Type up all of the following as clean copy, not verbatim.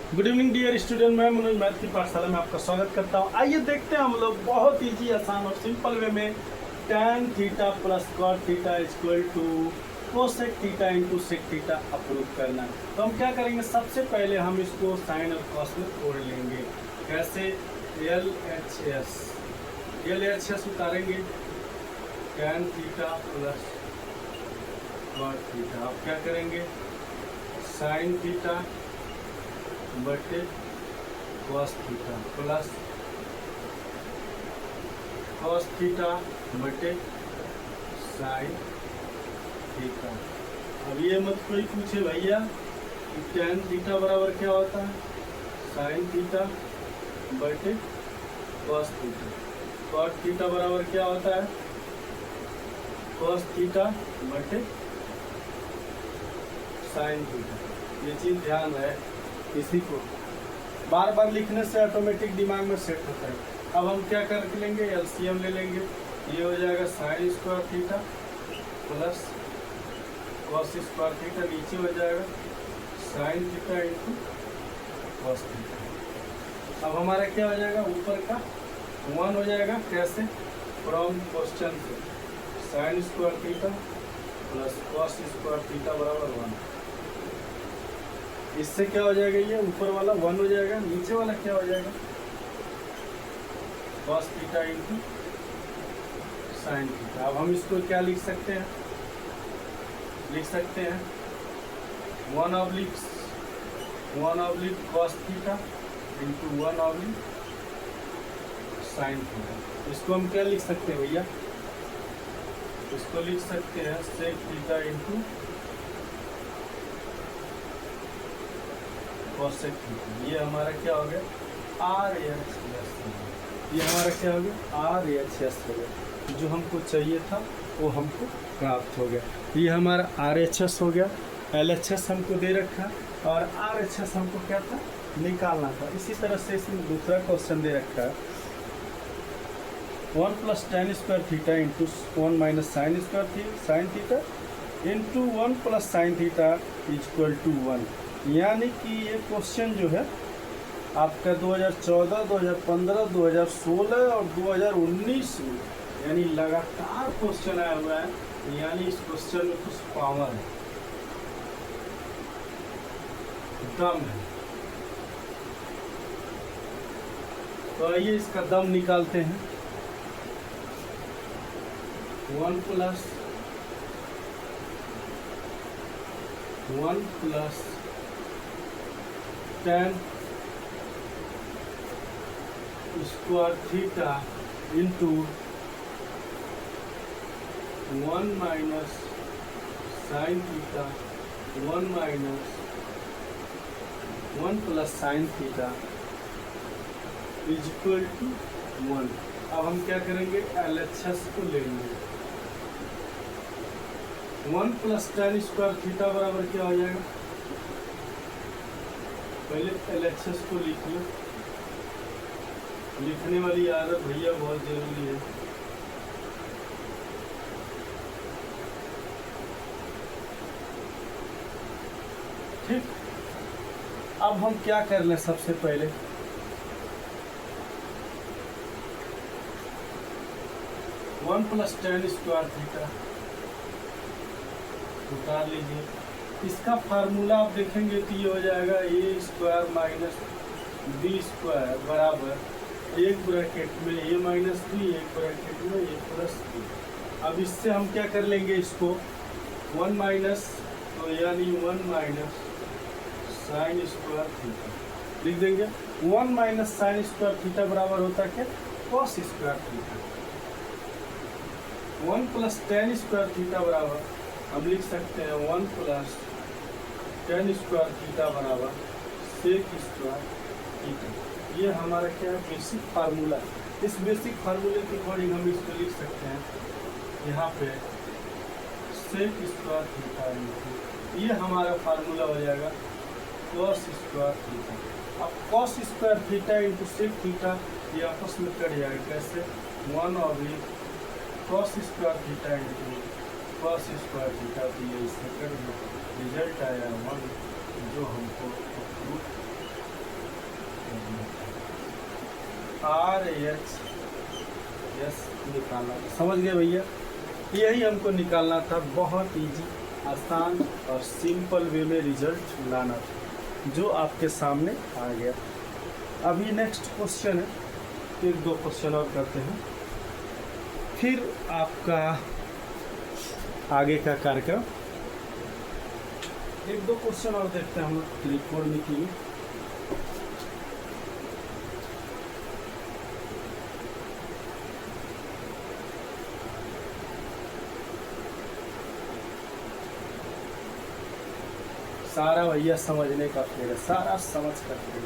Good evening dear student, मैं Manoj math की पाठशाला में आपका स्वागत करता हूं। आइए देखते हैं हम लोग बहुत इजी, आसान और सिंपल वे में tan theta plus cot theta equal to cosec theta into sec theta approve करना। तो हम क्या करेंगे, सबसे पहले हम इसको साइन और कॉस में तोड़ लेंगे। कैसे? LHS उतारेंगे, tan theta plus cot theta. आप क्या करेंगे, साइन थीटा बटे cos theta plus cos theta बटे साइन थीटा। अब ये मत कोई पूछे भैया कि tan थीटा बराबर क्या होता है, साइन थीटा बटे कॉस थीटा। कॉट थीटा बराबर क्या होता है, कॉस थीटा बटे साइन थीटा। ये चीज़ ध्यान है, इसी को बार बार लिखने से ऑटोमेटिक दिमाग में सेट होता है। अब हम क्या कर लेंगे, एलसीएम ले लेंगे। ये हो जाएगा sine square theta plus cos square theta, नीचे हो जाएगा sign theta into cos theta. अब हमारा क्या हो जाएगा, ऊपर का 1 हो जाएगा। कैसे? फ्रॉम क्वेश्चन से sine square theta plus cos square theta बराबर 1। इससे क्या हो जाएगा, ये ऊपर वाला 1 हो जाएगा, नीचे वाला क्या हो जाएगा, cos theta into sine theta. अब हम इसको क्या लिख सकते हैं, लिख सकते हैं 1/1 cos theta into 1/1 sine theta. इसको हम क्या लिख सकते हैं भैया, इसको लिख सकते हैं sec theta into cosec theta. ये हमारा क्या हो गया, RHS। ये हमारा क्या हो गया, RHS हो गया। जो हमको चाहिए था वो हमको प्राप्त हो गया। ये हमारा RHS हो गया। LHS हमको दे रखा और RHS हमको क्या था, निकालना था। इसी तरह से इसमें दूसरा क्वेश्चन दे रखा है 1 plus tan square theta into 1 minus sine square sine theta into 1 plus sine theta equal to 1। यानी कि ये क्वेश्चन जो है आपका 2014, 2015, 2016 और 2019 में यानी लगातार क्वेश्चन आया हुआ है। यानी इस क्वेश्चन में कुछ पावर है, दम है। तो आइए इसका दम निकालते हैं। 1 plus tan square theta into 1 minus sine theta 1 minus 1 plus sine theta is equal to 1। अब हम क्या करेंगे, LHS को लेंगे। 1 प्लस tan स्क्वायर थीटा बराबर क्या हो जाएगा, पहले LHS को लिख लो। लिखने वाली आदत भैया बहुत जरूरी है। ठीक, अब हम क्या कर लें, सबसे पहले 1 प्लस tan स्क्वायर थीटा उतार लीजिए। इसका फार्मूला आप देखेंगे तो ये हो जाएगा a square minus b square बराबर एक ब्रैकेट में a माइनस बी, एक ब्रैकेट में a प्लस बी। अब इससे हम क्या कर लेंगे, इसको 1 माइनस, तो यानी 1 माइनस साइन स्क्वायर थीटा लिख देंगे। 1 माइनस साइन स्क्वायर थीटा बराबर होता है क्या, cos square theta. 1 plus tan square theta बराबर हम लिख सकते हैं 1 प्लस tan स्क्वायर थीटा बराबर सेक स्क्वायर थीटा। ये हमारा क्या है, बेसिक फार्मूला। इस बेसिक फार्मूले के अकॉर्डिंग हम इसको लिख सकते हैं यहाँ पे सेक स्क्वायर थीटा। ये हमारा फार्मूला हो जाएगा कॉस स्क्वायर थीटा। अब cos square theta into sec theta ये आपस में कट जाएगा। कैसे, 1/8 cos square theta into cos square theta. तो ये इससे कट गया, रिजल्ट आया 1, जो हमको RHS निकालना था। समझ गए भैया, यही हमको निकालना था। बहुत इजी, आसान और सिंपल वे में रिजल्ट लाना था, जो आपके सामने आ गया। अभी नेक्स्ट क्वेश्चन है, एक दो क्वेश्चन और करते हैं, फिर आपका आगे का कार्यक्रम। एक दो क्वेश्चन और देखते हैं हम लोग त्रिकोण के लिए। सारा भैया समझने का खेल है, सारा समझ कर खेल,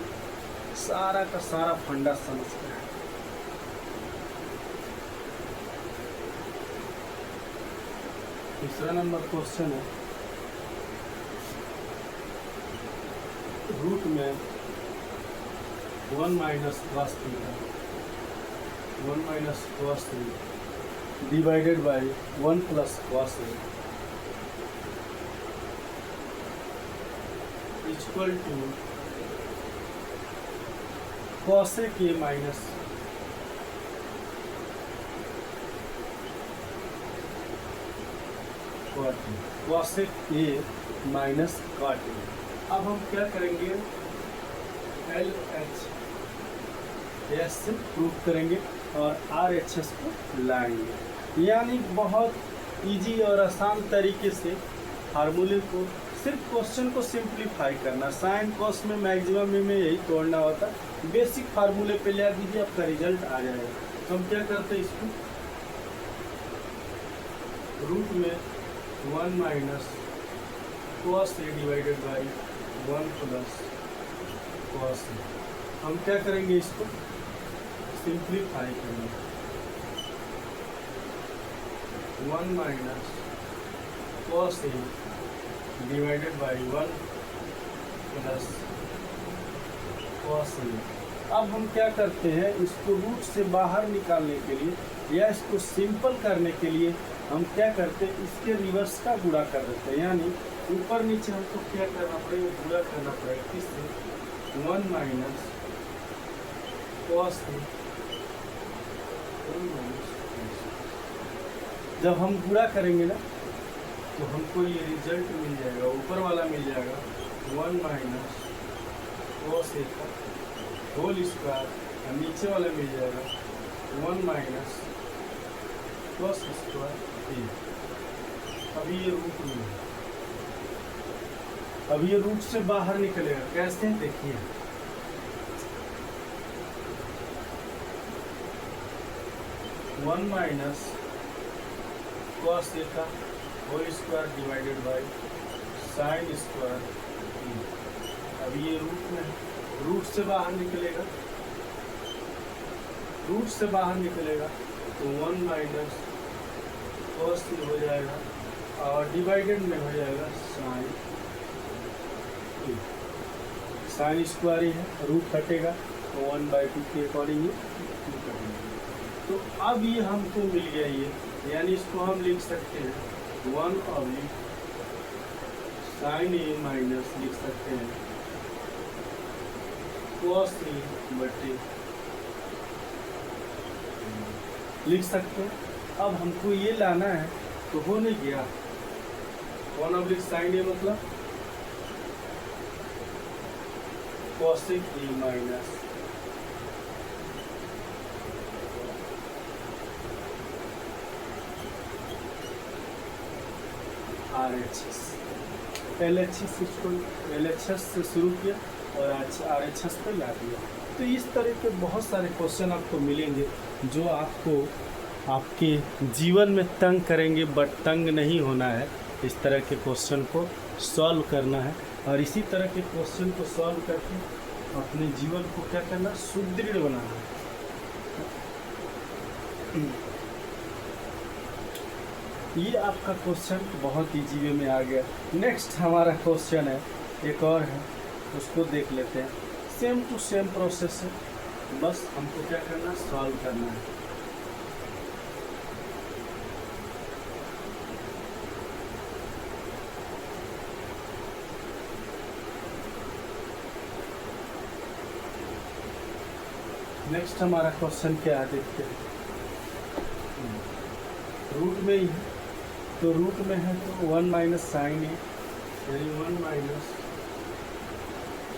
सारा का सारा फंडा समझ कर। तीसरा नंबर क्वेश्चन है, रूट में 1 minus cos theta 1 minus cos theta divided by 1 plus cos a equal to cos a के minus cos a minus cot a। अब हम क्या करेंगे, LHS से प्रूफ करेंगे और RHS को लाएंगे। यानी बहुत इजी और आसान तरीके से फार्मूले को, सिर्फ क्वेश्चन को सिंप्लीफाई करना। साइन कॉस में मैक्सिमम में यही तोड़ना होता, बेसिक फार्मूले पे ले दीजिए, आपका रिजल्ट आ जाएगा। तो हम क्या करते हैं, इसको रूट में 1 minus cos a divided by 1 plus cos a। हम क्या करेंगे, इसको सिंप्लीफाई करेंगे। 1 minus cos a divided by 1 plus cos a। अब हम क्या करते हैं, इसको रूट से बाहर निकालने के लिए या इसको सिंपल करने के लिए हम क्या करते हैं, इसके रिवर्स का गुणा कर देते हैं। यानी ऊपर नीचे हमको क्या करना पड़ेगा, गुणा करना पड़ेगा। किससे, 1 माइनस cos a। जब हम गुणा करेंगे ना, तो हमको ये रिजल्ट मिल जाएगा, ऊपर वाला मिल जाएगा 1 माइनस cos a का होल स्क्वायर, और नीचे वाला मिल जाएगा 1 माइनस cos स्क्वायर a। अभी ये रूट में है, अब ये रूट से बाहर निकलेगा। कैसे, देखिए, वन माइनस cos a का whole square divided by sine square. अब ये रूट में है, रूट से बाहर निकलेगा, रूट से बाहर निकलेगा तो 1 माइनस cos a हो जाएगा और डिवाइडेड में हो जाएगा साइन स्क्वायर ही है, रूट हटेगा तो 1/2 के अकॉर्डिंग तो अब ये हमको मिल गया ये, यानी इसको हम लिख सकते हैं 1 ऑब्लिक साइन a माइनस लिख सकते हैं cos a बटे लिख सकते हैं। अब हमको ये लाना है तो हो नहीं गया, 1 ऑब्लिक साइन a मतलब cosec a minus RHS। LHS से शुरू किया और RHS पे ला दिया। तो इस तरह के बहुत सारे क्वेश्चन आपको मिलेंगे जो आपको आपके जीवन में तंग करेंगे, बट तंग नहीं होना है। इस तरह के क्वेश्चन को सॉल्व करना है और इसी तरह के क्वेश्चन को सॉल्व करके अपने जीवन को क्या करना, सुदृढ़ बनाना है। ये आपका क्वेश्चन बहुत इजी वे में आ गया। नेक्स्ट हमारा क्वेश्चन है, एक और है, उसको देख लेते हैं। सेम टू सेम प्रोसेस है, बस हमको क्या करना, सॉल्व करना है। नेक्स्ट हमारा क्वेश्चन क्या है देखते हैं। रूट में ही है, तो रूट में है तो 1 माइनस साइन ए यानी 1 minus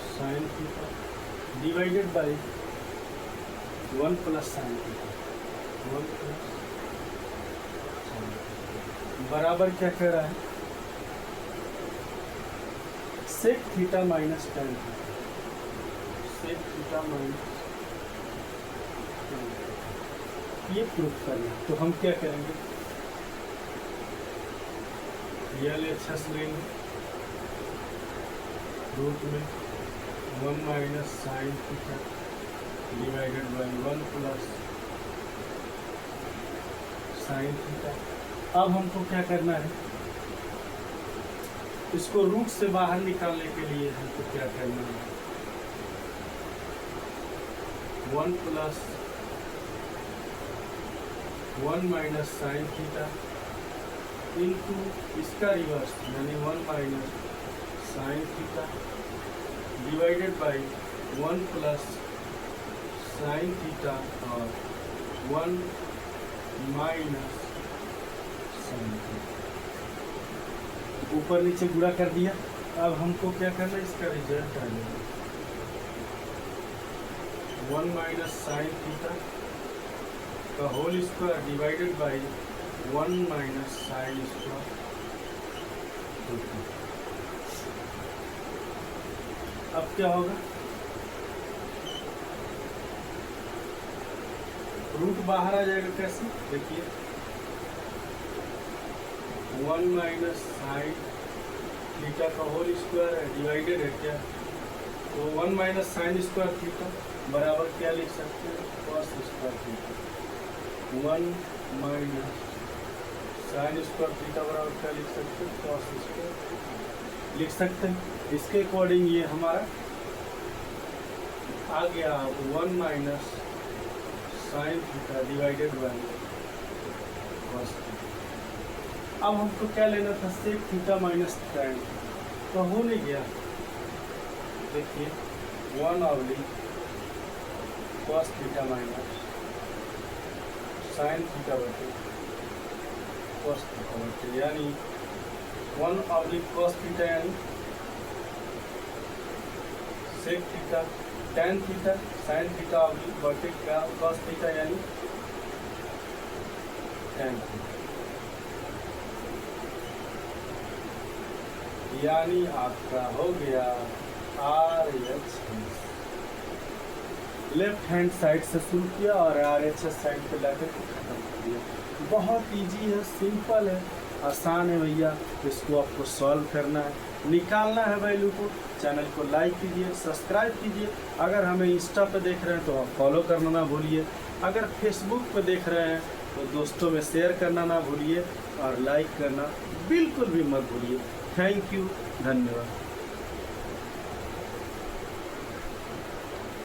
sine theta divided by 1 plus sine theta, 1 plus बराबर क्या कह रहा है, sec theta minus tan theta, sec theta minus ये प्रूफ करना। तो हम क्या करेंगे, LHS लेंगे, रूट में 1 minus sine theta divided by 1 plus sine theta. अब हमको क्या करना है, इसको रूट से बाहर निकालने के लिए हमको क्या करना है, 1 plus 1 minus sine theta into इसका रिवर्स यानी 1 minus sine theta divided by 1 plus sine theta और 1 माइनस साइन थीटा, ऊपर नीचे गुणा कर दिया। अब हमको क्या करना है, इसका रिजल्ट आ जाएगा 1 माइनस साइन थीटा का whole square divided by 1 minus sine square. अब क्या होगा, रूट बाहर आ जाएगा, कैसे देखिए 1 माइनस साइन थीटा का होल स्क्वायर है डिवाइडेड है क्या, तो 1 माइनस साइन स्क्वायर थीटा बराबर क्या लिख सकते हैं, cos square theta. 1 minus sine square theta बराबर क्या लिख सकते हैं, कॉस स्क्वायर लिख सकते हैं। इसके अकॉर्डिंग ये हमारा आ गया 1 minus sine theta divided by cos theta. अब हमको क्या लेना था, सेक थीटा माइनस टेन, तो हो नहीं गया, देखिए 1 oblique cos theta minus sine theta बटे कॉस थीटा बटे, यानी 1 ऑब्लिक कॉस थीटा यानी sec theta tan theta sine theta oblique बटे कॉस थीटा यानी टेन थीटा, यानी आपका हो गया RHS। लेफ्ट हैंड साइड से शुरू किया और RHS साइड पे लाकर खत्म कर दिया। बहुत इजी है, सिंपल है, आसान है भैया। इसको आपको सॉल्व करना है, निकालना है वैल्यू को। चैनल को लाइक कीजिए, सब्सक्राइब कीजिए। अगर हमें इंस्टा पे देख रहे हैं तो आप फॉलो करना ना भूलिए। अगर फेसबुक पे देख रहे हैं तो दोस्तों में शेयर करना ना भूलिए और लाइक करना बिल्कुल भी मत भूलिए। थैंक यू, धन्यवाद।